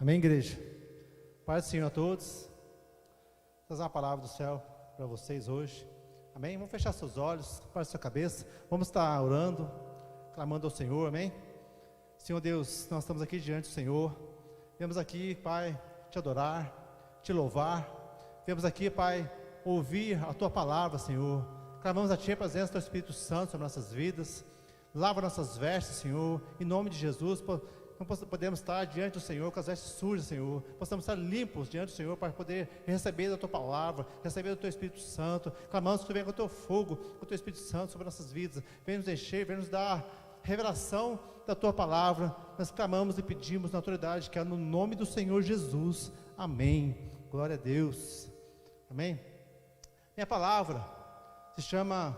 Amém, igreja? Paz do Senhor a todos. Vou trazer uma palavra do céu para vocês hoje. Amém? Vamos fechar seus olhos, para sua cabeça. Vamos estar orando, clamando ao Senhor. Amém? Senhor Deus, nós estamos aqui diante do Senhor. Viemos aqui, Pai, te adorar, te louvar. Viemos aqui, Pai, ouvir a Tua palavra, Senhor. Clamamos a Ti a presença do Teu Espírito Santo sobre nossas vidas. Lava nossas vestes, Senhor, em nome de Jesus. Não podemos estar diante do Senhor com as vestes sujas, Senhor. Possamos estar limpos diante do Senhor para poder receber da Tua palavra, receber do Teu Espírito Santo. Clamamos que Tu venha com o Teu fogo, com o Teu Espírito Santo sobre nossas vidas. Vem nos encher, vem nos dar revelação da Tua palavra. Nós clamamos e pedimos na autoridade que é no nome do Senhor Jesus. Amém. Glória a Deus. Amém. Minha palavra se chama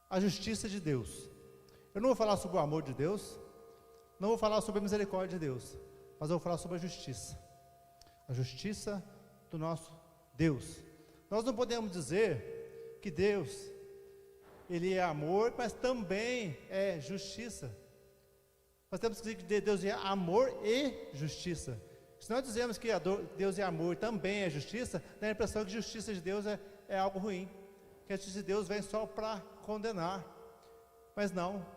a justiça de Deus. Eu não vou falar sobre o amor de Deus, não vou falar sobre a misericórdia de Deus, mas eu vou falar sobre a justiça do nosso Deus. Nós não podemos dizer que Deus, Ele é amor, mas também é justiça. Nós temos que dizer que Deus é amor e justiça. Se nós dizemos que Deus é amor e também é justiça, dá a impressão que a justiça de Deus é algo ruim, que a justiça de Deus vem só para condenar. Mas não.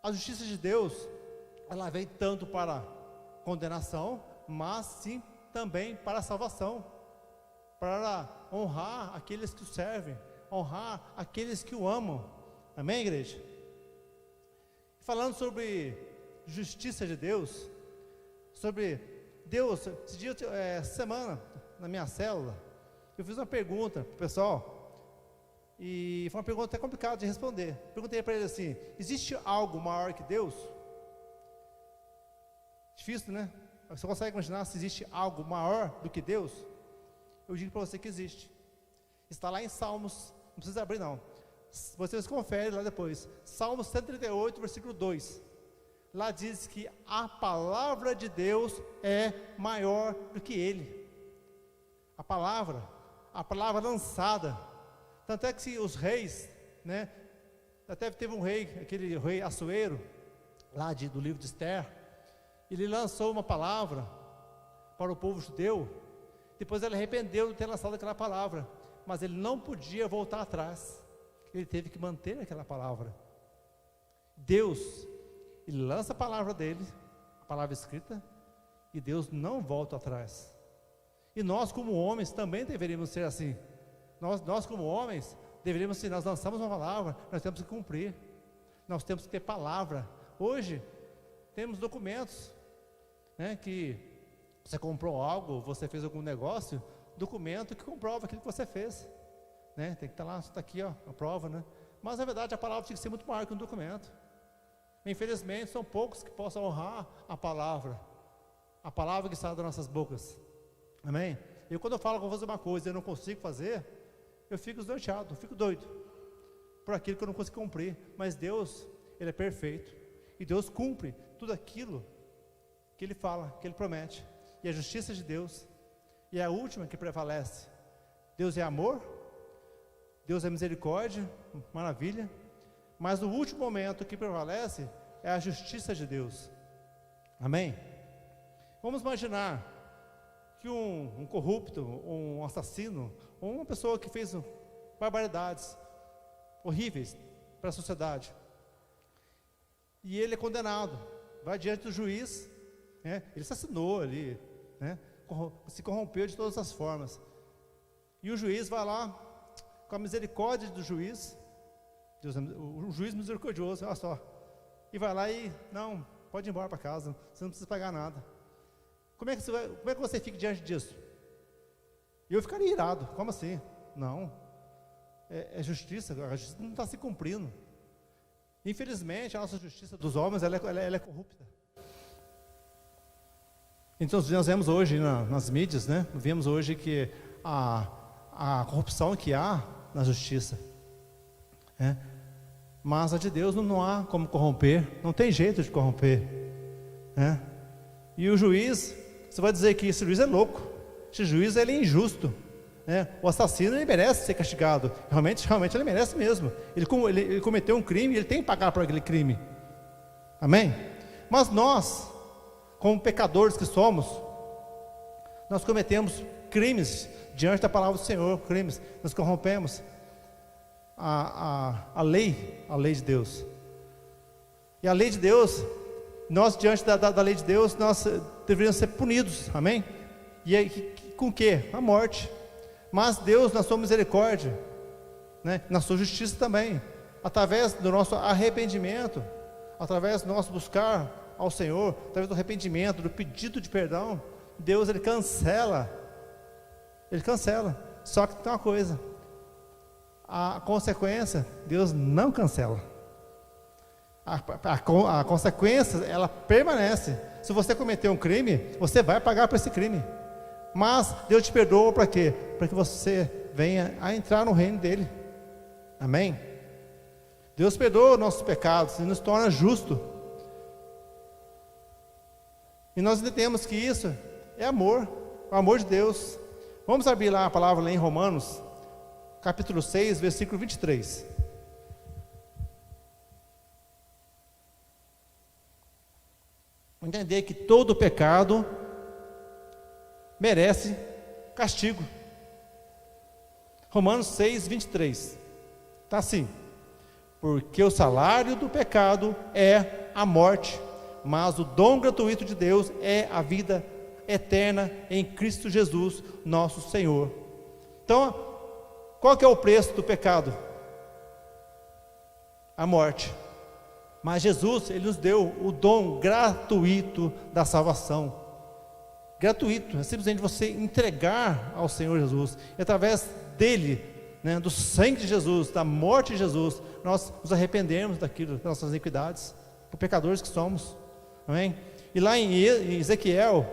A justiça de Deus, ela vem tanto para condenação, mas sim também para a salvação, para honrar aqueles que o servem, honrar aqueles que o amam. Amém, igreja? Falando sobre justiça de Deus, sobre Deus, essa semana, na minha célula, eu fiz uma pergunta para o pessoal, e foi uma pergunta até complicada de responder. Perguntei para ele assim: existe algo maior que Deus? Difícil, né? Você consegue imaginar se existe algo maior do que Deus? Eu digo para você que existe. Está lá em Salmos, não precisa abrir não. Vocês conferem lá depois. Salmos 138, versículo 2. Lá diz que a palavra de Deus é maior do que Ele. A palavra lançada. Tanto é que se os reis, né? Até teve um rei, aquele rei Assuero, lá do livro de Esther. Ele lançou uma palavra para o povo judeu. Depois ele arrependeu de ter lançado aquela palavra, mas ele não podia voltar atrás. Ele teve que manter aquela palavra. Deus, Ele lança a palavra dele, a palavra escrita, e Deus não volta atrás. E nós como homens também deveríamos ser assim. Nós como homens deveríamos, se nós lançamos uma palavra, nós temos que cumprir. Nós temos que ter palavra. Hoje temos documentos, né, que você comprou algo, você fez algum negócio, documento que comprova aquilo que você fez, né? Tem que estar lá, está aqui, ó, a prova, né? Mas na verdade a palavra tem que ser muito maior que um documento. Infelizmente são poucos que possam honrar a palavra que sai das nossas bocas. Amém? Eu quando eu falo que vou fazer uma coisa e eu não consigo fazer, eu fico desnorteado, eu fico doido por aquilo que eu não consigo cumprir. Mas Deus, Ele é perfeito, e Deus cumpre tudo aquilo que Ele fala, que Ele promete. E a justiça de Deus, e é a última que prevalece. Deus é amor, Deus é misericórdia, maravilha. Mas o último momento que prevalece é a justiça de Deus. Amém? Vamos imaginar que um corrupto, um assassino, ou uma pessoa que fez barbaridades horríveis para a sociedade, e ele é condenado, vai diante do juiz, né? Ele assassinou ali, né? Se corrompeu de todas as formas, e o juiz vai lá, com a misericórdia do juiz, o juiz misericordioso, olha só, e vai lá e, não, pode ir embora para casa, você não precisa pagar nada. Como é que você fica diante disso? Eu ficaria irado. Como assim? Não, é justiça, a justiça não está se cumprindo. Infelizmente a nossa justiça dos homens ela é corrupta. Então nós vemos hoje nas mídias, né? Vemos hoje que a corrupção que há na justiça, né? Mas a de Deus não há como corromper, não tem jeito de corromper, né? E o juiz, você vai dizer que esse juiz é louco, esse juiz ele é injusto, né? O assassino ele merece ser castigado, realmente ele merece mesmo. Ele cometeu um crime, ele tem que pagar por aquele crime. Amém? Mas nós como pecadores que somos, nós cometemos crimes diante da palavra do Senhor, crimes, nós corrompemos a lei de Deus. E a lei de Deus, nós diante da lei de Deus, nós deveríamos ser punidos, amém? E aí, com o quê? A morte. Mas Deus, na sua misericórdia, né, na sua justiça também, através do nosso arrependimento, através do nosso buscar ao Senhor, através do arrependimento, do pedido de perdão, Deus, Ele cancela. Só que tem uma coisa, a consequência, Deus não cancela. A consequência, ela permanece. Se você cometer um crime, você vai pagar por esse crime. Mas Deus te perdoa para quê? Para que você venha a entrar no reino dele. Amém? Deus perdoa nossos pecados e nos torna justo. E nós entendemos que isso é amor, o amor de Deus. Vamos abrir lá a palavra lá em Romanos, capítulo 6, versículo 23. Entender que todo pecado merece castigo. Romanos 6, 23. Está assim: porque o salário do pecado é a morte, mas o dom gratuito de Deus é a vida eterna em Cristo Jesus, nosso Senhor. Então, qual que é o preço do pecado? A morte. Mas Jesus, Ele nos deu o dom gratuito da salvação. Gratuito, é simplesmente você entregar ao Senhor Jesus. E através dele, né, do sangue de Jesus, da morte de Jesus, nós nos arrependemos daquilo, das nossas iniquidades, por pecadores que somos. Amém? E lá em Ezequiel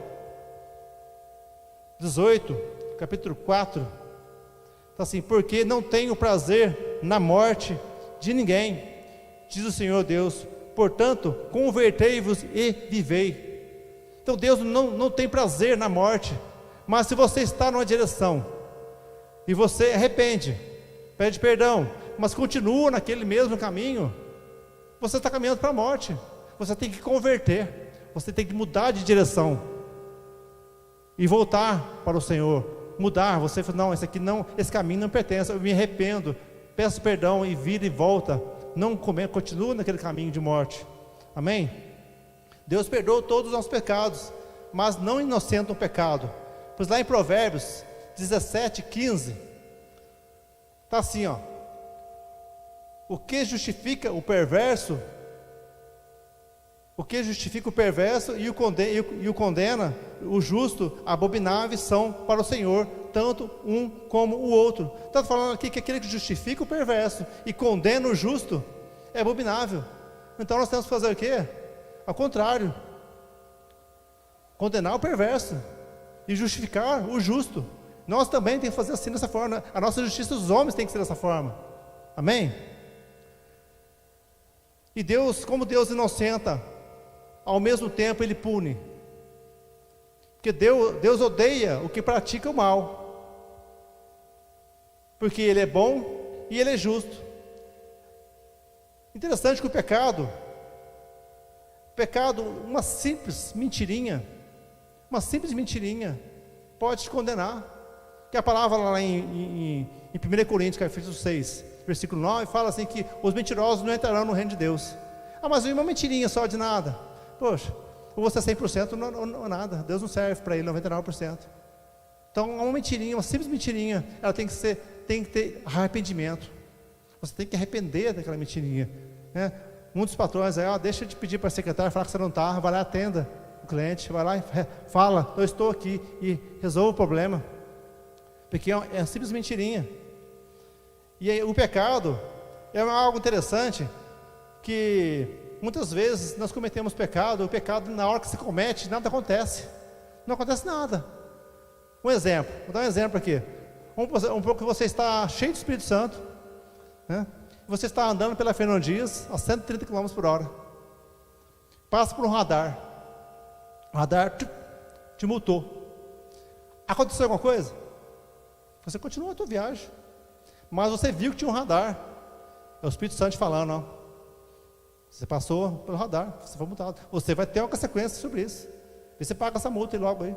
18, capítulo 4, está assim: porque não tenho prazer na morte de ninguém, diz o Senhor Deus, portanto, convertei-vos e vivei. Então Deus não tem prazer na morte, mas se você está numa direção, e você arrepende, pede perdão, mas continua naquele mesmo caminho, você está caminhando para a morte. Você tem que converter, você tem que mudar de direção, e voltar para o Senhor, mudar, você fala: não, esse caminho não pertence, eu me arrependo, peço perdão e vira e volta, não continua naquele caminho de morte. Amém? Deus perdoa todos os nossos pecados, mas não inocenta o pecado. Pois lá em Provérbios 17, 15, está assim, ó: o que justifica o perverso e o condena, o justo, abomináveis são para o Senhor, tanto um como o outro. Está falando aqui que aquele que justifica o perverso e condena o justo é abominável. Então nós temos que fazer o quê? Ao contrário, condenar o perverso e justificar o justo. Nós também temos que fazer assim, dessa forma. A nossa justiça dos homens tem que ser dessa forma. Amém? E Deus, como Deus inocenta, ao mesmo tempo Ele pune. Porque Deus odeia o que pratica o mal, porque Ele é bom e Ele é justo. Interessante que o pecado, uma simples mentirinha pode te condenar. Que a palavra lá em 1 Coríntios, capítulo 6, versículo 9, fala assim que os mentirosos não entrarão no reino de Deus. Ah, mas uma mentirinha só de nada. Poxa, ou você é 100% ou nada. Deus não serve para ele 99%. Então, uma mentirinha, uma simples mentirinha, ela tem que ter arrependimento. Você tem que arrepender daquela mentirinha, né? Um dos patrões aí, deixa de pedir para a secretária falar que você não está, vai lá, atenda o cliente, vai lá e fala: eu estou aqui, e resolva o problema. Porque é uma simples mentirinha. E aí, o pecado é algo interessante, que muitas vezes nós cometemos pecado, o pecado na hora que se comete, nada acontece, não acontece nada. Vou dar um exemplo aqui. Um pouco que você está cheio de Espírito Santo, né? Você está andando pela Fernão Dias a 130 km por hora, passa por um radar, o radar te multou. Aconteceu alguma coisa? Você continua a tua viagem, mas você viu que tinha um radar. É o Espírito Santo te falando: ó, você passou pelo radar, você foi multado, você vai ter uma consequência sobre isso. Vê se você paga essa multa aí logo aí.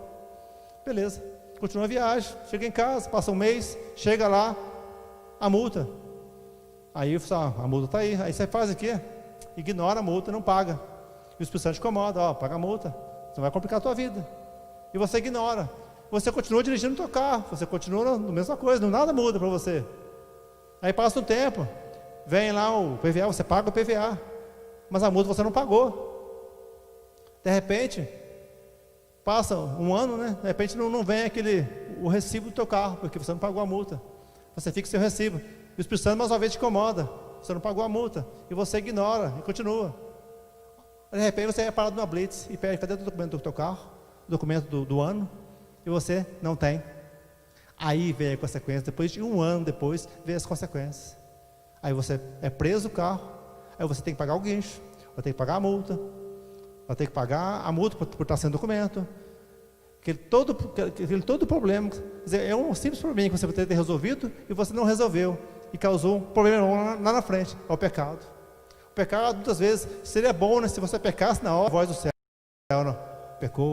Beleza. Continua a viagem. Chega em casa, passa um mês, chega lá, a multa. Aí a multa está aí. Aí você faz o quê? Ignora a multa, não paga. E o Espírito Santo te incomoda, paga a multa. Você vai complicar a tua vida. E você ignora. Você continua dirigindo o teu carro. Você continua na mesma coisa, nada muda para você. Aí passa um tempo, vem lá o PVA, você paga o PVA, mas a multa você não pagou. De repente, passa um ano, né? De repente não vem o recibo do teu carro, porque você não pagou a multa. Você fica sem o recibo. E o Espírito Santo mais uma vez te incomoda. Você não pagou a multa. E você ignora e continua. De repente você é parado numa blitz e pede, cadê o documento do teu carro? O documento do ano? E você não tem. Aí vem a consequência. Depois de um ano depois, vem as consequências. Aí você é preso o carro. Aí você tem que pagar o guincho. Vai ter que pagar a multa. Vai ter que pagar a multa por estar sem documento. Aquele todo problema. Quer dizer, é um simples problema que você vai ter resolvido e você não resolveu. E causou um problema lá na frente. É o pecado. O pecado, muitas vezes, seria bom, né, se você pecasse na hora, a voz do céu, não, pecou.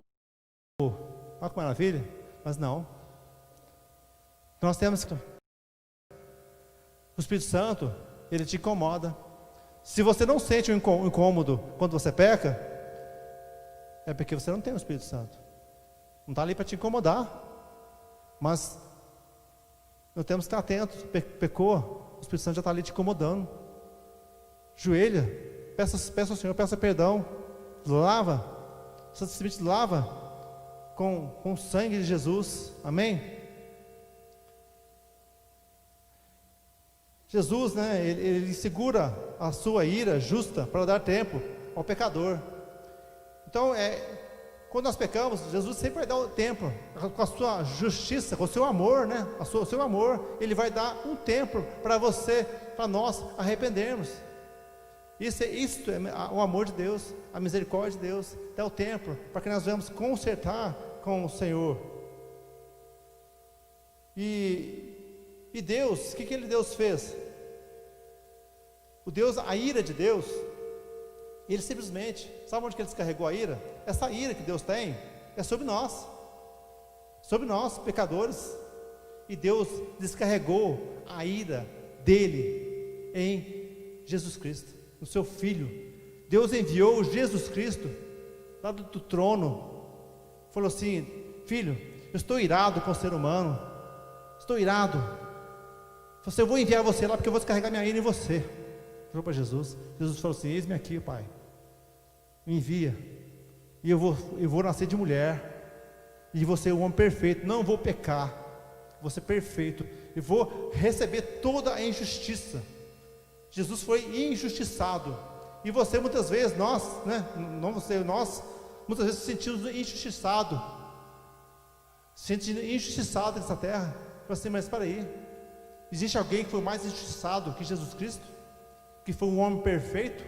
Olha que maravilha. Mas não. Nós temos que... O Espírito Santo, ele te incomoda. Se você não sente um incômodo quando você peca, é porque você não tem o Espírito Santo. Não está ali para te incomodar. Mas nós temos que estar atentos. Pecou, o Espírito Santo já está ali te incomodando. Joelha, peça ao Senhor, peça perdão. Lava, simplesmente lava com o sangue de Jesus. Amém? Jesus, né, ele segura a sua ira justa para dar tempo ao pecador. Então, quando nós pecamos, Jesus sempre vai dar o tempo, com a sua justiça, com o seu amor, né, o seu amor, Ele vai dar um tempo para você, para nós arrependermos. Isso é o amor de Deus, a misericórdia de Deus, dá o tempo para que nós venhamos consertar com o Senhor. E Deus, o que Deus fez? A ira de Deus, Ele simplesmente, sabe onde que Ele descarregou a ira? Essa ira que Deus tem, é sobre nós, pecadores. E Deus descarregou a ira dEle em Jesus Cristo, no seu Filho. Deus enviou Jesus Cristo, lá do trono, falou assim: filho, eu estou irado com o ser humano, estou irado. Eu vou enviar você lá porque eu vou descarregar minha ira em você. Falou para Jesus. Jesus falou assim: eis-me aqui, Pai, me envia, e eu vou nascer de mulher, e vou ser um homem perfeito, não vou pecar, vou ser perfeito, e vou receber toda a injustiça. Jesus foi injustiçado, e você muitas vezes, nós muitas vezes sentimos injustiçado nessa terra. Assim, mas espera aí, existe alguém que foi mais injustiçado que Jesus Cristo, que foi um homem perfeito,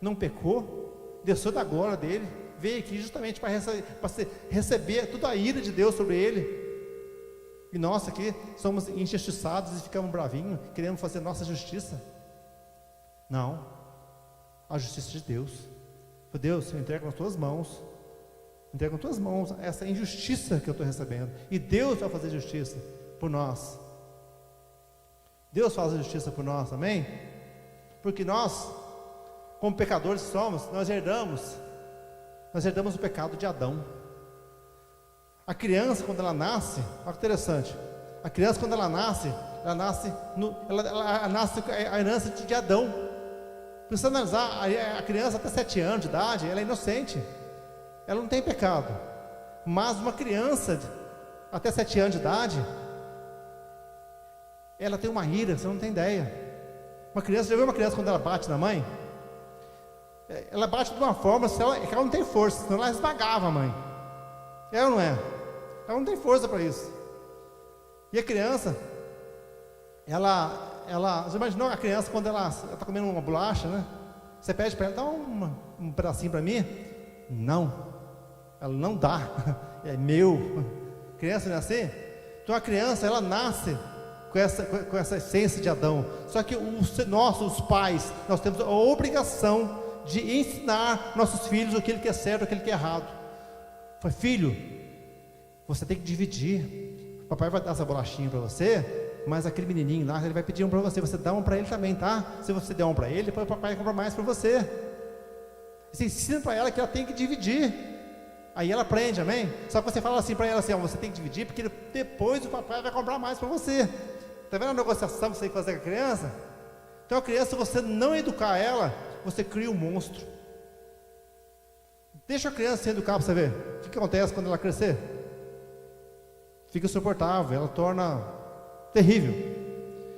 não pecou, desceu da glória dele, veio aqui justamente para receber toda a ira de Deus sobre ele. E nós aqui somos injustiçados e ficamos bravinhos, queremos fazer nossa justiça. Não, a justiça de Deus. Deus, eu entrego nas tuas mãos, essa injustiça que eu estou recebendo, e Deus vai fazer justiça por nós. Deus faz a justiça por nós, amém? Porque nós, como pecadores somos, nós herdamos o pecado de Adão. A criança, quando ela nasce, olha que interessante, a criança, quando ela nasce a herança de Adão. Precisa analisar, a criança até 7 anos de idade, ela é inocente, ela não tem pecado. Mas uma criança até 7 anos de idade, ela tem uma ira, você não tem ideia. Uma criança, já viu uma criança quando ela bate na mãe? Ela bate de uma forma que ela não tem força, senão ela esmagava a mãe. É ou não é? Ela não tem força para isso. E a criança, você imaginou a criança quando ela está comendo uma bolacha, né? Você pede para ela, dá um pedacinho para mim? Não, ela não dá, é meu. Criança não é assim? Então a criança, ela nasce com essa essência de Adão. Só que os pais, nós temos a obrigação de ensinar nossos filhos aquilo que é certo, aquilo que é errado. Foi, filho, você tem que dividir. O papai vai dar essa bolachinha para você, mas aquele menininho lá, ele vai pedir um para você. Você dá um para ele também, tá? Se você der um para ele, depois o papai compra mais para você. Você ensina para ela que ela tem que dividir. Aí ela aprende, amém? Só que você fala assim para ela assim, ó, você tem que dividir, porque depois o papai vai comprar mais para você. Está vendo a negociação que você tem que fazer com a criança? Então a criança, se você não educar ela, você cria um monstro. Deixa a criança se educar para você ver. O que acontece quando ela crescer? Fica insuportável, ela torna terrível.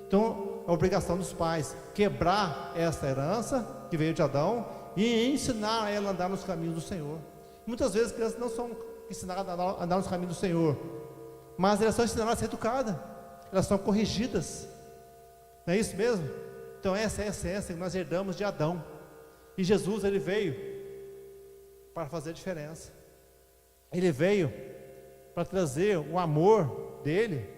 Então, a obrigação dos pais, quebrar essa herança que veio de Adão e ensinar ela a andar nos caminhos do Senhor. Muitas vezes as crianças não são ensinadas a andar nos caminhos do Senhor, mas elas são ensinadas a ser educadas, elas são corrigidas. Não é isso mesmo? Então essa é a essência que nós herdamos de Adão. E Jesus, ele veio para fazer a diferença. Ele veio para trazer o amor dele,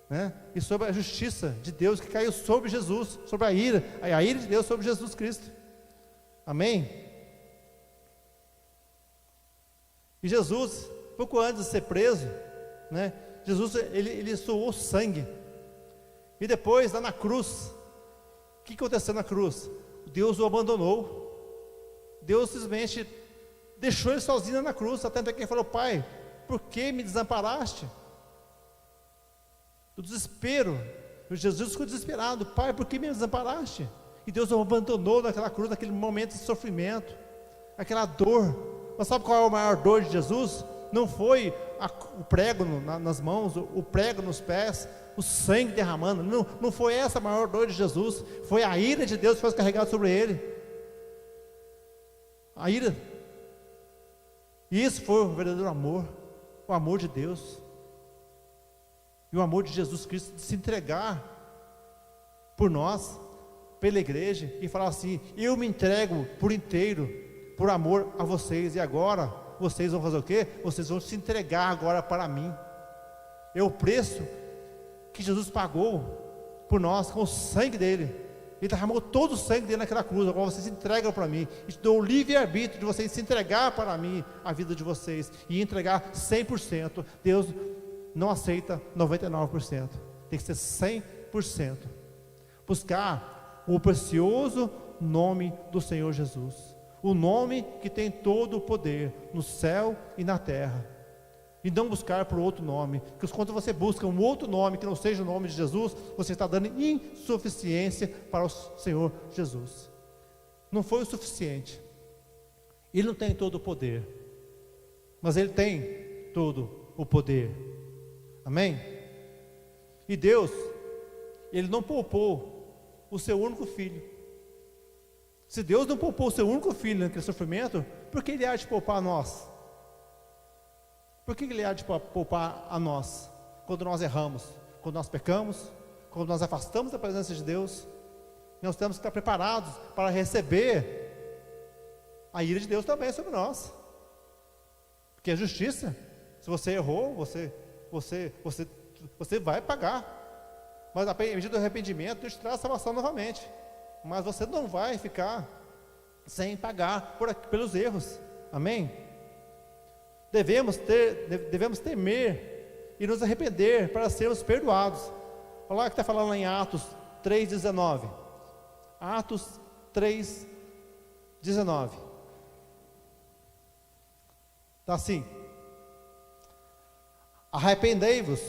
né? E sobre a justiça de Deus que caiu sobre Jesus, sobre a ira de Deus sobre Jesus Cristo. Amém? E Jesus, pouco antes de ser preso, né? Jesus, ele suou sangue. E depois, lá na cruz, o que aconteceu na cruz? Deus o abandonou. Deus simplesmente deixou ele sozinho na cruz, até que ele falou, pai, por que me desamparaste? Do desespero, Jesus ficou desesperado, pai, por que me desamparaste? E Deus o abandonou naquela cruz, naquele momento de sofrimento, aquela dor. Mas sabe qual é a maior dor de Jesus? Não foi o prego nas mãos, o prego nos pés, o sangue derramando, não foi essa a maior dor de Jesus, foi a ira de Deus que foi carregada sobre ele. A ira. E isso foi o verdadeiro amor, o amor de Deus. E o amor de Jesus Cristo, de se entregar por nós, pela igreja, e falar assim, eu me entrego por inteiro, por amor a vocês, e agora, vocês vão fazer o quê? Vocês vão se entregar agora para mim. É o preço que Jesus pagou por nós, com o sangue dele. Ele derramou todo o sangue dele naquela cruz. Agora vocês se entregam para mim, e te dou o livre-arbítrio de vocês se entregar para mim, a vida de vocês, e entregar 100%. Deus não aceita 99%, tem que ser 100%. Buscar o precioso nome do Senhor Jesus, o nome que tem todo o poder no céu e na terra, e não buscar por outro nome, porque quando você busca um outro nome que não seja o nome de Jesus, você está dando insuficiência para o Senhor Jesus. Não foi o suficiente. Ele não tem todo o poder, mas Ele tem todo o poder. Amém? E Deus, Ele não poupou o seu único filho. Se Deus não poupou o seu único filho naquele sofrimento, por que Ele há de poupar a nós? Por que Ele há de poupar a nós? Quando nós erramos, quando nós pecamos, quando nós afastamos da presença de Deus, nós temos que estar preparados para receber a ira de Deus também sobre nós, porque é justiça. Se você errou, você vai pagar, mas a medida do arrependimento Deus te traz a salvação novamente, mas você não vai ficar sem pagar pelos erros. Amém? Devemos temer e nos arrepender para sermos perdoados. Olha lá que está falando lá em Atos 3,19. Atos 3,19. Está assim: arrependei-vos,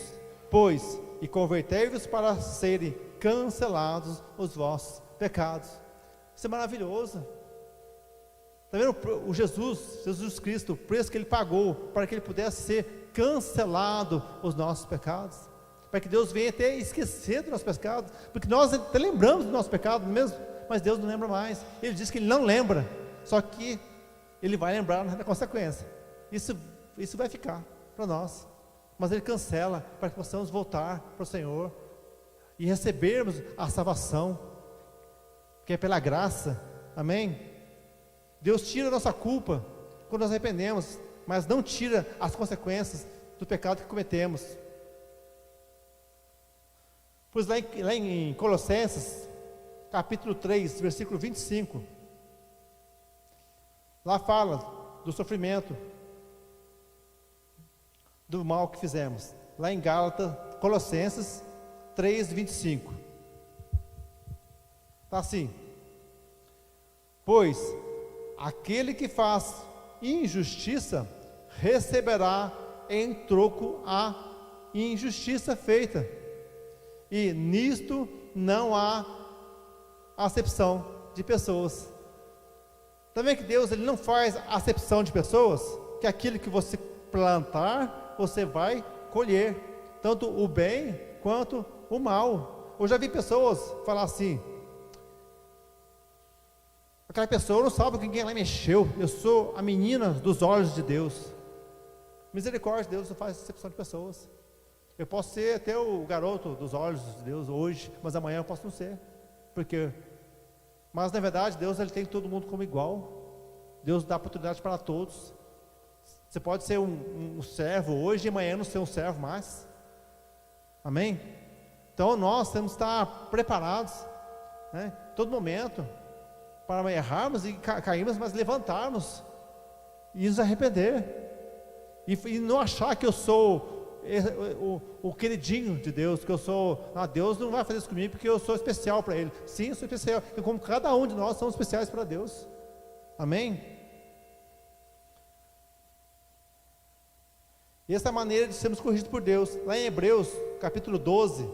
pois, e convertei-vos para serem cancelados os vossos pecados. Isso é maravilhoso. Está vendo o Jesus Cristo, o preço que Ele pagou para que Ele pudesse ser cancelado os nossos pecados, para que Deus venha até esquecer dos nossos pecados, porque nós até lembramos dos nossos pecados mesmo, mas Deus não lembra mais. Ele diz que Ele não lembra, só que Ele vai lembrar na consequência. Isso vai ficar para nós, mas Ele cancela para que possamos voltar para o Senhor e recebermos a salvação, que é pela graça. Amém? Deus tira a nossa culpa quando nós arrependemos, mas não tira as consequências do pecado que cometemos. Pois lá em Colossenses, capítulo 3, versículo 25, lá fala do sofrimento. do mal que fizemos. Lá em Gálatas, Colossenses 3:25. Está assim: pois aquele que faz injustiça receberá em troco a injustiça feita, e nisto não há acepção de pessoas. Também que Deus ele não faz acepção de pessoas, que aquilo que você plantar, você vai colher, tanto o bem quanto o mal. Eu já vi pessoas falar assim: aquela pessoa não sabe com quem ela mexeu, eu sou a menina dos olhos de Deus. Misericórdia, Deus não faz acepção de pessoas. Eu posso ser até o garoto dos olhos de Deus hoje, mas amanhã eu posso não ser, mas na verdade Deus ele tem todo mundo como igual. Deus dá oportunidade para todos. Você pode ser um servo hoje e amanhã não ser um servo mais. Amém? Então nós temos que estar preparados, né, todo momento, para errarmos e cairmos, mas levantarmos e nos arrepender, e não achar que eu sou o queridinho de Deus, que eu sou, Deus não vai fazer isso comigo porque eu sou especial para Ele. Sim, eu sou especial, e como cada um de nós somos especiais para Deus. Amém? E essa é a maneira de sermos corrigidos por Deus. Lá em Hebreus capítulo 12,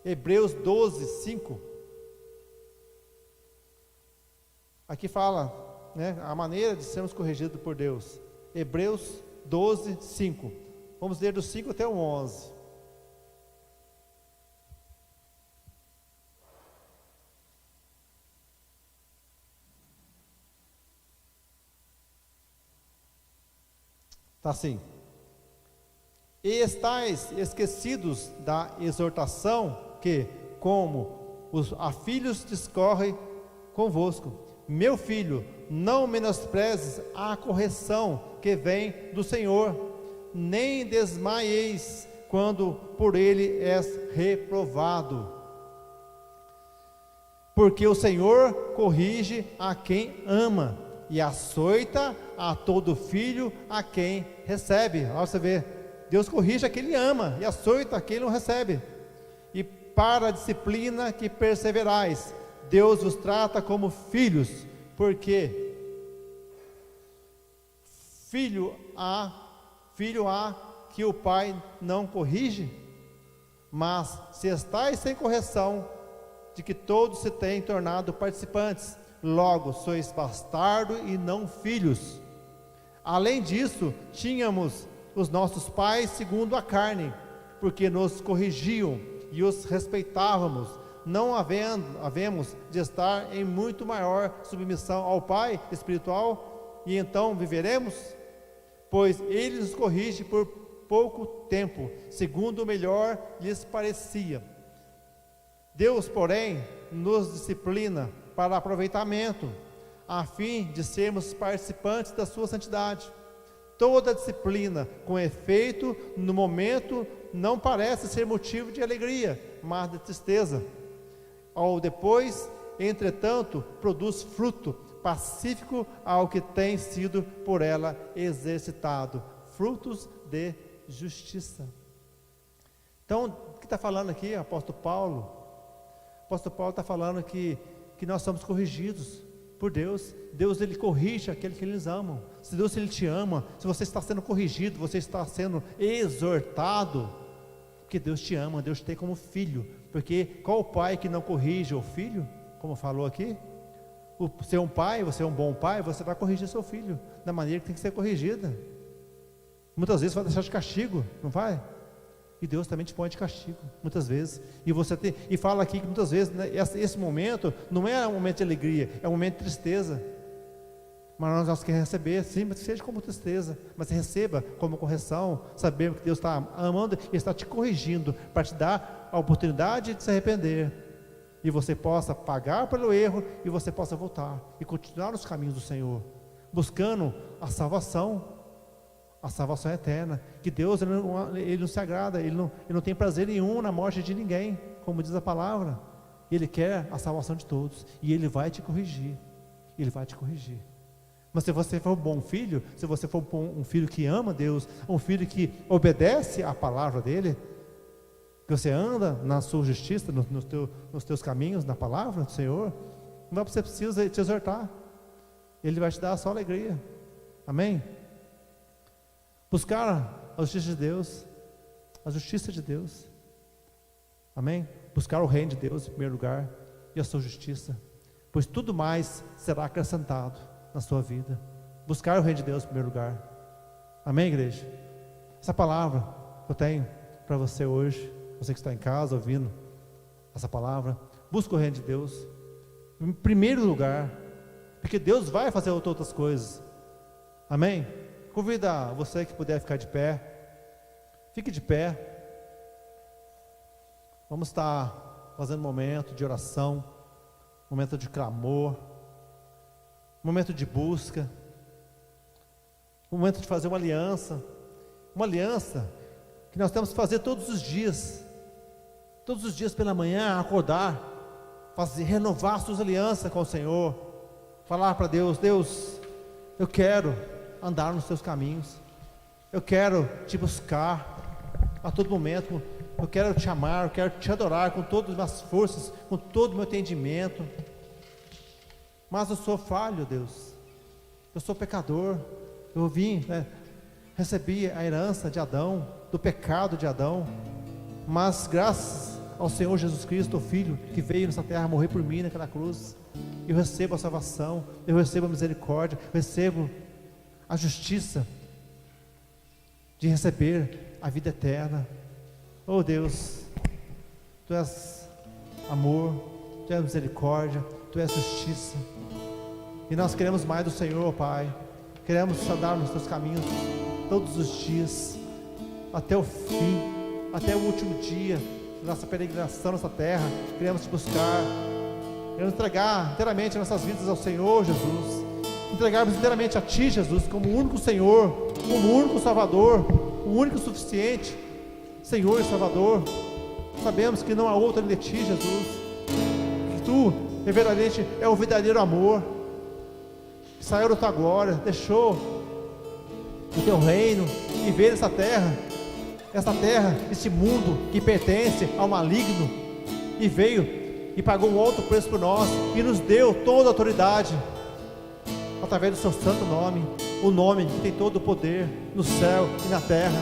Hebreus 12:5, aqui fala, né, a maneira de sermos corrigidos por Deus. Hebreus 12:5. Vamos ler do 5 até o 11. Está assim: e estáis esquecidos da exortação que, como a filhos, discorre convosco. Meu filho, não menosprezes a correção que vem do Senhor, nem desmaieis quando por ele és reprovado. Porque o Senhor corrige a quem ama, e açoita a todo filho a quem recebe. Olha você ver, Deus corrige a quem ele ama, e açoita a quem não recebe. E para a disciplina que perseverais, Deus os trata como filhos, porque filho há que o pai não corrige. Mas se estáis sem correção, de que todos se têm tornado participantes, logo sois bastardo e não filhos. Além disso, tínhamos os nossos pais segundo a carne, porque nos corrigiam e os respeitávamos, não havemos de estar em muito maior submissão ao Pai espiritual, e então viveremos? Pois ele nos corrige por pouco tempo, segundo o melhor lhes parecia. Deus, porém, nos disciplina para aproveitamento, a fim de sermos participantes da sua santidade. Toda disciplina, com efeito, no momento, não parece ser motivo de alegria, mas de tristeza. Ao depois, entretanto, produz fruto pacífico ao que tem sido por ela exercitado, frutos de justiça. Então, o que está falando aqui, o apóstolo Paulo? O apóstolo Paulo está falando que nós somos corrigidos por Deus. Deus ele corrige aquele que eles amam. Se Deus ele te ama, se você está sendo corrigido, você está sendo exortado, porque Deus te ama, Deus te tem como filho. Porque qual o pai que não corrige o filho? Como falou aqui, você é um pai, você é um bom pai, você vai corrigir seu filho da maneira que tem que ser corrigida. Muitas vezes vai deixar de castigo, não vai? E Deus também te põe de castigo, muitas vezes. E fala aqui que muitas vezes, né, esse momento não é um momento de alegria, é um momento de tristeza. Mas nós queremos receber, sim, mas seja como tristeza, mas receba como correção, sabendo que Deus está amando e está te corrigindo, para te dar a oportunidade de se arrepender, e você possa pagar pelo erro, e você possa voltar, e continuar nos caminhos do Senhor, buscando a salvação eterna, que Deus ele não se agrada, ele não tem prazer nenhum na morte de ninguém, como diz a palavra. Ele quer a salvação de todos, e Ele vai te corrigir, Mas se você for um bom filho, se você for um filho que ama Deus, um filho que obedece à palavra dele, que você anda na sua justiça, nos teus caminhos, na palavra do Senhor, não você precisa te exortar, Ele vai te dar a sua alegria. Amém? Buscar a justiça de Deus, a justiça de Deus. Amém? Buscar o reino de Deus em primeiro lugar e a sua justiça, pois tudo mais será acrescentado na sua vida. Buscar o reino de Deus em primeiro lugar. Amém, igreja? Essa palavra que eu tenho para você hoje, você que está em casa ouvindo essa palavra, busca o reino de Deus em primeiro lugar, porque Deus vai fazer outras coisas. Amém? Convida você que puder ficar de pé, fique de pé. Vamos estar fazendo um momento de oração, momento de clamor, momento de busca, momento de fazer uma aliança que nós temos que fazer todos os dias pela manhã, acordar, renovar suas alianças com o Senhor, falar para Deus: Deus, eu quero andar nos teus caminhos, eu quero te buscar a todo momento, eu quero te amar, eu quero te adorar com todas as minhas forças, com todo o meu entendimento. Mas eu sou falho, Deus, eu sou pecador, eu recebi a herança de Adão, do pecado de Adão, mas graças ao Senhor Jesus Cristo, o Filho, que veio nessa terra morrer por mim naquela cruz, eu recebo a salvação, eu recebo a misericórdia, eu recebo a justiça de receber a vida eterna. Oh Deus, Tu és amor, Tu és misericórdia, Tu és justiça, e nós queremos mais do Senhor, Pai. Queremos andar nos Teus caminhos todos os dias, até o fim, até o último dia da nossa peregrinação nessa terra. Queremos Te buscar, queremos entregar inteiramente nossas vidas ao Senhor Jesus, entregarmos inteiramente a Ti, Jesus, como o único Senhor, como o único Salvador, o único suficiente Senhor e Salvador. Sabemos que não há outro além de Ti, Jesus, que Tu verdadeiramente é o verdadeiro amor, que saiu da Tua glória, deixou o Teu reino e veio essa terra, esse mundo que pertence ao maligno, e veio e pagou um alto preço por nós, e nos deu toda a autoridade, através do Seu santo nome, o nome que tem todo o poder no céu e na terra.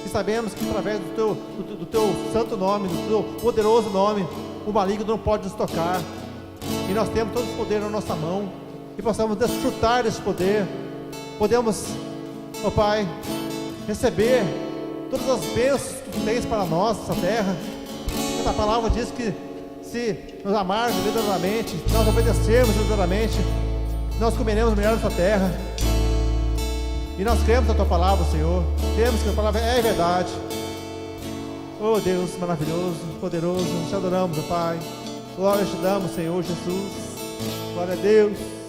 E sabemos que através do teu santo nome, do Teu poderoso nome, o maligno não pode nos tocar, e nós temos todo o poder na nossa mão, e possamos desfrutar desse poder. Podemos, ó Pai, receber todas as bênçãos que Tu tens para nós nessa terra. Essa palavra diz que se nos amarmos verdadeiramente, nós obedecermos verdadeiramente, nós comeremos melhor nessa terra. E nós cremos na Tua palavra, Senhor, cremos que a palavra é verdade. Oh Deus maravilhoso, poderoso, Te adoramos, ó Pai. Glória Te damos, Senhor Jesus. Glória a Deus.